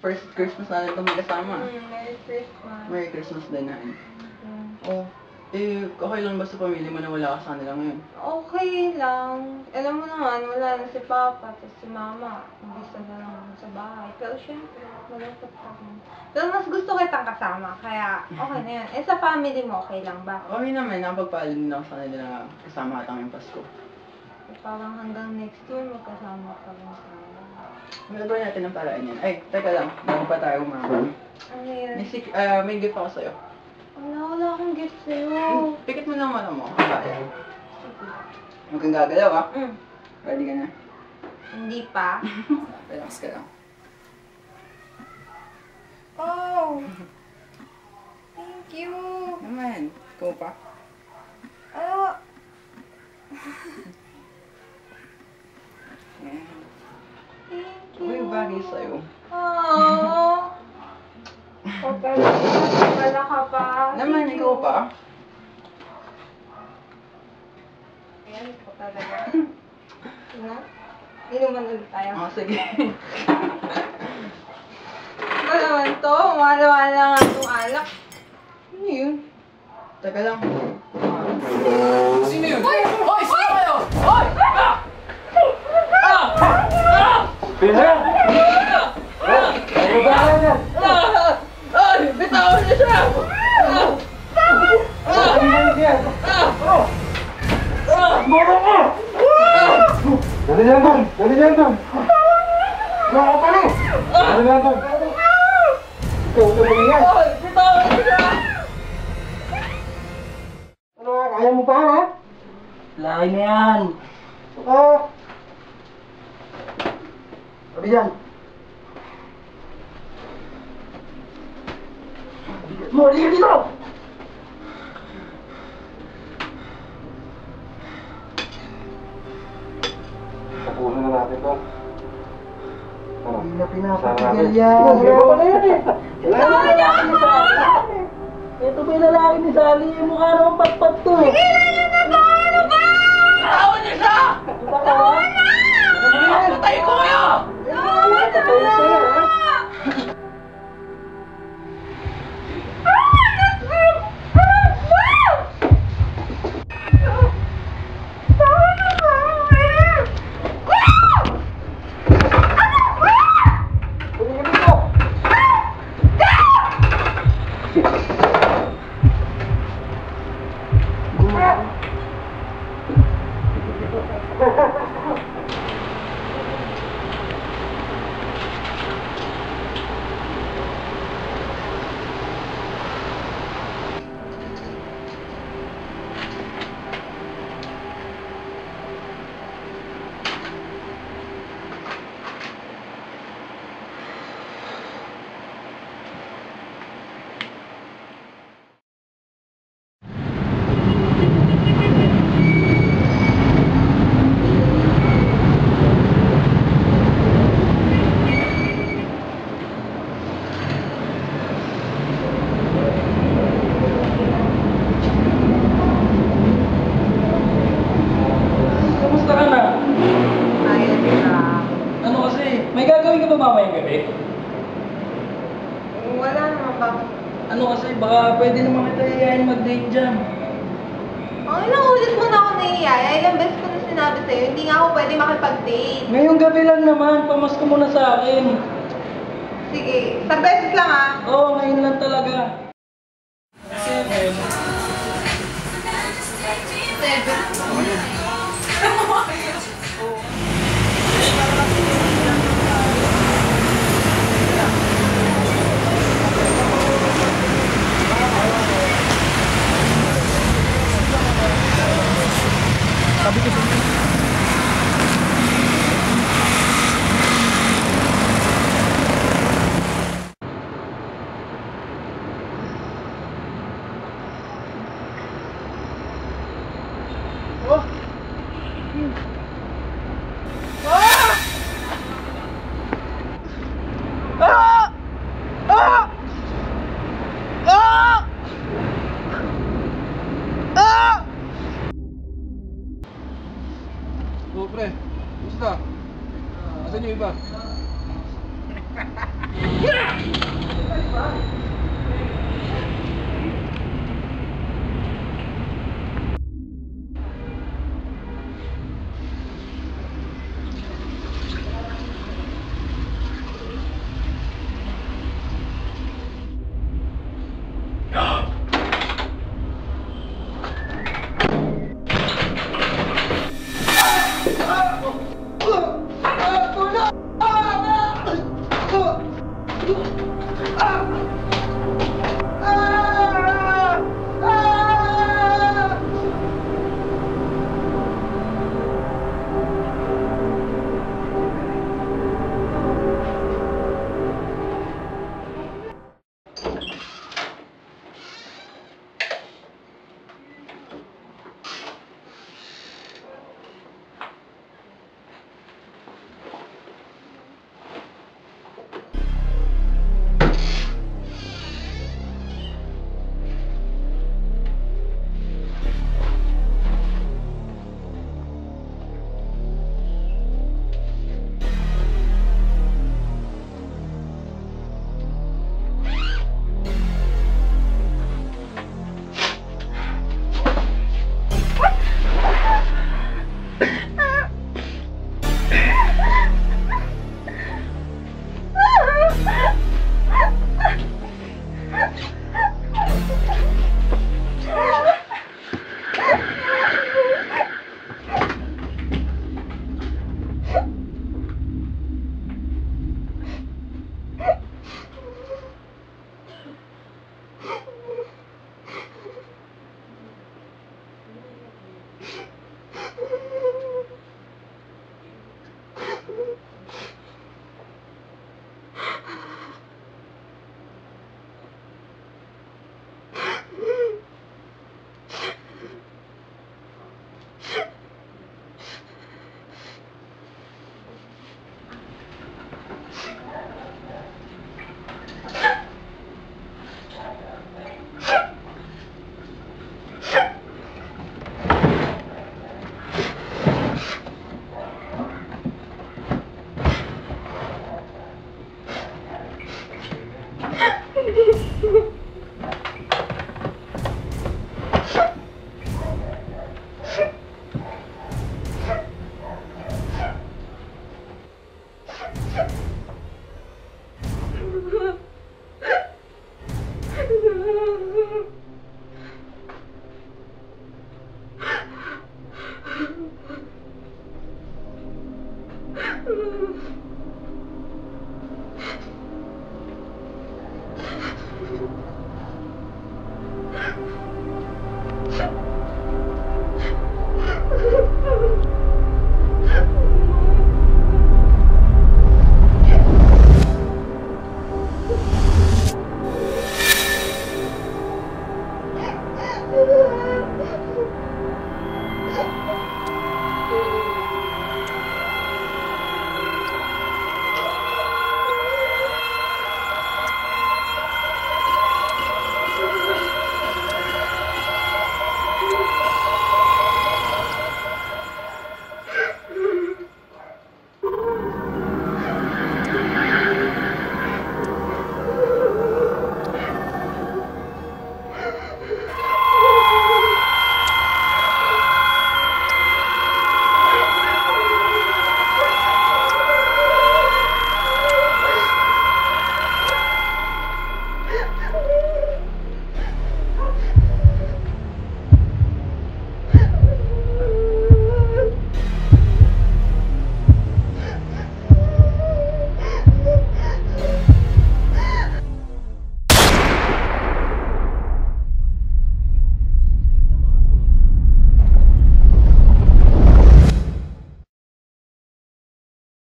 first Christmas natin itong may kasama. Merry Christmas. Merry Christmas din na. Oh, eh, okay lang ba sa pamilya mo na wala ka sa kanila ngayon? Okay lang. Alam mo naman, wala na si Papa, tapos si Mama. Gusto na lang sa bahay. Pero syempre, malungkot pa rin. Pero mas gusto kitang kasama, kaya okay na yun. Eh, sa family mo, okay lang ba? Okay naman, napagpaalam din ako sa kanila na kasama ka ngayong Pasko. Eh, parang hanggang next year, magkasama pa rin tayo. Magagawa natin ng paraan yan. Ay, teka lang, bago pa tayo umama. Ano yun? May gift ako sa'yo. Wala akong gift sa'yo. Pikit mo lang muna mo, kaya. Huwag kang gagalaw, ha? Ready ka na? Hindi pa. Relax ka lang. Oh! Thank you! Naman, ikaw pa. Ano? Ayan. Thank Uy, you! bagay sa'yo. Aww! Wala ka pa. Naman, ikaw pa. Ayan, ikaw talaga. Ano? Inuman ulit tayo. Oh, sige. Ano naman to? Wala nga itong alak. Ano yun? Teka lang. Sino yun? Hoy! Hoy! Sino kayo? Hoy! Ah! Ah! Ah! Pina! Ano ba yan? Ay! Bitawan niyo siya! Ano yan? Moro mo! Dali yan doon! Dali yan doon! Mga kapalo! Dali yan doon! Ikaw na ba yan? Ay! Bitawan niyo siya! Ano nga? Kaya mo pa ha? Laki na yan! Sabi yan! Mo! Liga dito! Tapunan na natin to. Ano? Hindi na Saan pinapatigal natin? yan. Wala pa na yan eh! Ito ba yung lalaki ni Sally? Yung mukha naman patpat to eh! Bitawan niyo siya! Patay ko kayo! Patay sa'yo ha? Kamusta ka na? Ayos lang. Ano kasi? May gagawin ka ba mamayang gabi? Wala naman ba? Ano kasi? Baka pwede naman kita iyayin mag-date dyan. Ang ilang ulit mo na ako naiyaya. Ilang beses ko na sinabi sa'yo, hindi nga ako pwede makipag-date. Ngayong gabi lang naman, pamasko mo na sa akin. Sige, isang beses lang ah. Oo, ngayon lang talaga. 7.